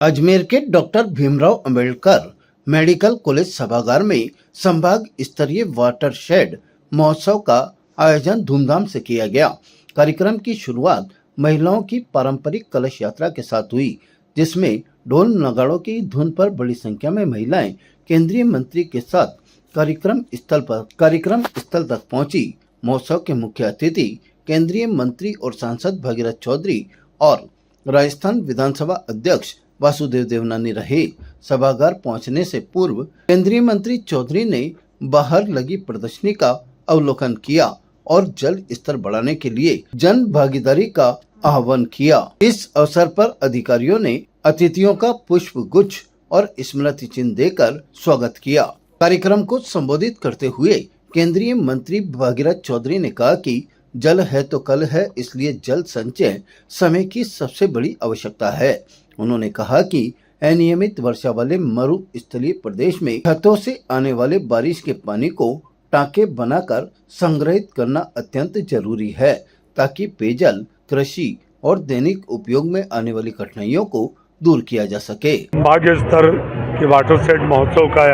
अजमेर के doctor Bhimrao Ambedkar medical college सभागार में संभाग स्तरीय वाटर शेड महोत्सव का आयोजन धूमधाम से किया गया। कार्यक्रम की शुरुआत महिलाओं की पारंपरिक कलश यात्रा के साथ हुई, जिसमें ढोल नगाड़ों की धुन पर बड़ी संख्या में महिलाएं केंद्रीय मंत्री के साथ कार्यक्रम स्थल तक पहुंची। महोत्सव के मुख्य अतिथि केंद्रीय मंत्री और सांसद भगीरथ चौधरी और राजस्थान विधानसभा अध्यक्ष वासुदेव देवनानी रहे। सभागार पहुंचने से पूर्व केंद्रीय मंत्री चौधरी ने बाहर लगी प्रदर्शनी का अवलोकन किया और जल स्तर बढ़ाने के लिए जन भागीदारी का आह्वान किया। इस अवसर पर अधिकारियों ने अतिथियों का पुष्प गुच्छ और स्मृति चिन्ह देकर स्वागत किया। कार्यक्रम को संबोधित करते हुए केंद्रीय मंत्री भगीरथ चौधरी ने कहा कि जल है तो कल है, इसलिए जल संचय समय की सबसे बड़ी आवश्यकता है। उन्होंने कहा कि अनियमित वर्षा वाले मरुस्थलीय प्रदेश में छतों से आने वाले बारिश के पानी को टांके बनाकर संग्रहित करना अत्यंत जरूरी है, ताकि पेयजल, कृषि और दैनिक उपयोग में आने वाली कठिनाइयों को दूर किया जा सके। भाग्य स्तर के वाटर शेड महोत्सव का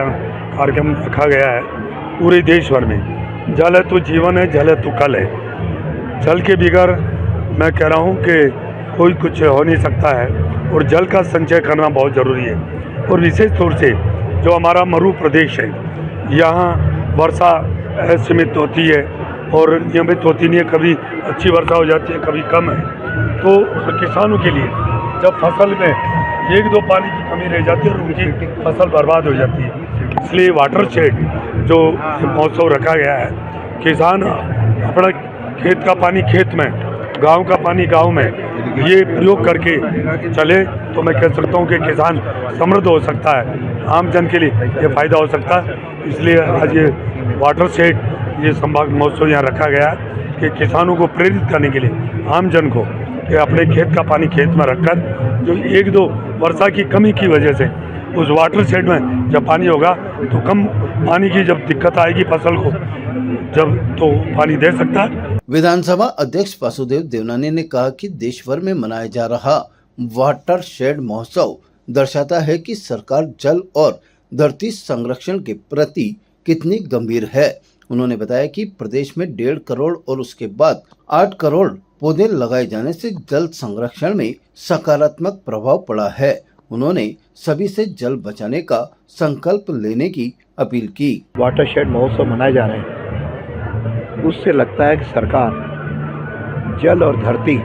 कार्यक्रम रखा गया है पूरे देश भर में। जल है तो जीवन है, जल है तो कल है। जल के बगैर मैं कह रहा हूँ कि कोई कुछ हो नहीं सकता है और जल का संचय करना बहुत ज़रूरी है। और विशेष तौर से जो हमारा मरु प्रदेश है, यहाँ वर्षा असीमित होती है और नियमित होती नहीं है, कभी अच्छी वर्षा हो जाती है, कभी कम है। तो किसानों के लिए जब फसल में एक दो पानी की कमी रह जाती है और उनकी फसल बर्बाद हो जाती है, इसलिए वाटर शेड जो महोत्सव रखा गया है, किसान अपना खेत का पानी खेत में, गांव का पानी गांव में, ये प्रयोग करके चले तो मैं कह सकता हूँ कि किसान समृद्ध हो सकता है, आम जन के लिए ये फायदा हो सकता है। इसलिए आज ये वाटर शेड ये संभाग महोत्सव यहाँ रखा गया है कि किसानों को प्रेरित करने के लिए, आम जन को, कि अपने खेत का पानी खेत में रखकर जो एक दो वर्षा की कमी की वजह से उस वाटर शेड में जब पानी होगा तो कम पानी की जब दिक्कत आएगी फसल को जब तो पानी दे सकता है। विधानसभा अध्यक्ष वासुदेव देवनानी ने कहा कि देश भर में मनाया जा रहा वाटर शेड महोत्सव दर्शाता है कि सरकार जल और धरती संरक्षण के प्रति कितनी गंभीर है। उन्होंने बताया कि प्रदेश में 1.5 करोड़ और उसके बाद 8 करोड़ पौधे लगाए जाने से जल संरक्षण में सकारात्मक प्रभाव पड़ा है। उन्होंने सभी से जल बचाने का संकल्प लेने की अपील की। वाटर शेड महोत्सव मनाए जा रहे हैं, उससे लगता है कि सरकार जल और धरती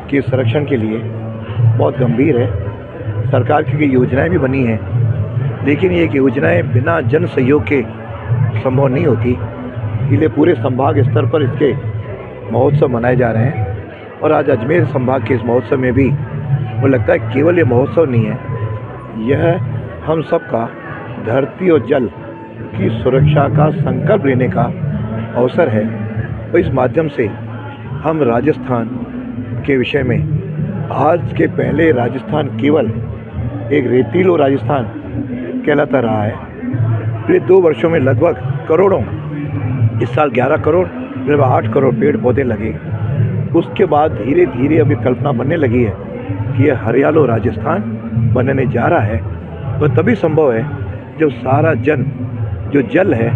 के संरक्षण के लिए बहुत गंभीर है। सरकार की योजनाएं भी बनी हैं, लेकिन ये योजनाएं बिना जन सहयोग के संभव नहीं होती। इसलिए पूरे संभाग स्तर पर इसके महोत्सव मनाए जा रहे हैं। और आज अजमेर संभाग के इस महोत्सव में भी वो लगता है केवल ये महोत्सव नहीं है, यह हम सब का धरती और जल की सुरक्षा का संकल्प लेने का अवसर है। तो इस माध्यम से हम राजस्थान के विषय में, आज के पहले राजस्थान केवल एक रेतीलो राजस्थान कहलाता रहा है। पिछले 2 वर्षों में लगभग करोड़ों, इस साल 11 करोड़, फिर 8 करोड़ पेड़ पौधे लगे। उसके बाद धीरे धीरे अभी कल्पना बनने लगी है कि यह हरियालो राजस्थान बनने जा रहा है। तो तभी संभव है जब सारा जन जो जल है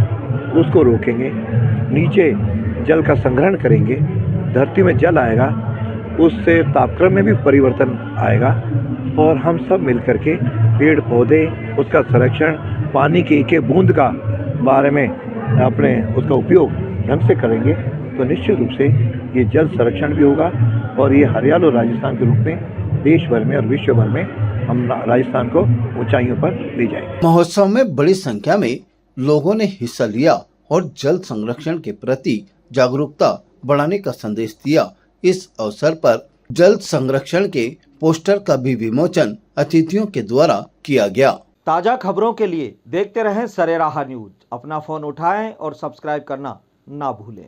उसको रोकेंगे, नीचे जल का संग्रहण करेंगे, धरती में जल आएगा, उससे तापक्रम में भी परिवर्तन आएगा और हम सब मिलकर के पेड़ पौधे, उसका संरक्षण, पानी की एक एक बूंद का बारे में अपने उसका उपयोग ढंग से करेंगे तो निश्चित रूप से ये जल संरक्षण भी होगा और ये हरियालो राजस्थान के रूप में देश भर में और विश्व भर में हम राजस्थान को ऊंचाइयों पर ले जाएंगे। महोत्सव में बड़ी संख्या में लोगों ने हिस्सा लिया और जल संरक्षण के प्रति जागरूकता बढ़ाने का संदेश दिया। इस अवसर पर जल संरक्षण के पोस्टर का भी विमोचन अतिथियों के द्वारा किया गया। ताजा खबरों के लिए देखते रहें सरेराह न्यूज। अपना फोन उठाएं और सब्सक्राइब करना ना भूलें।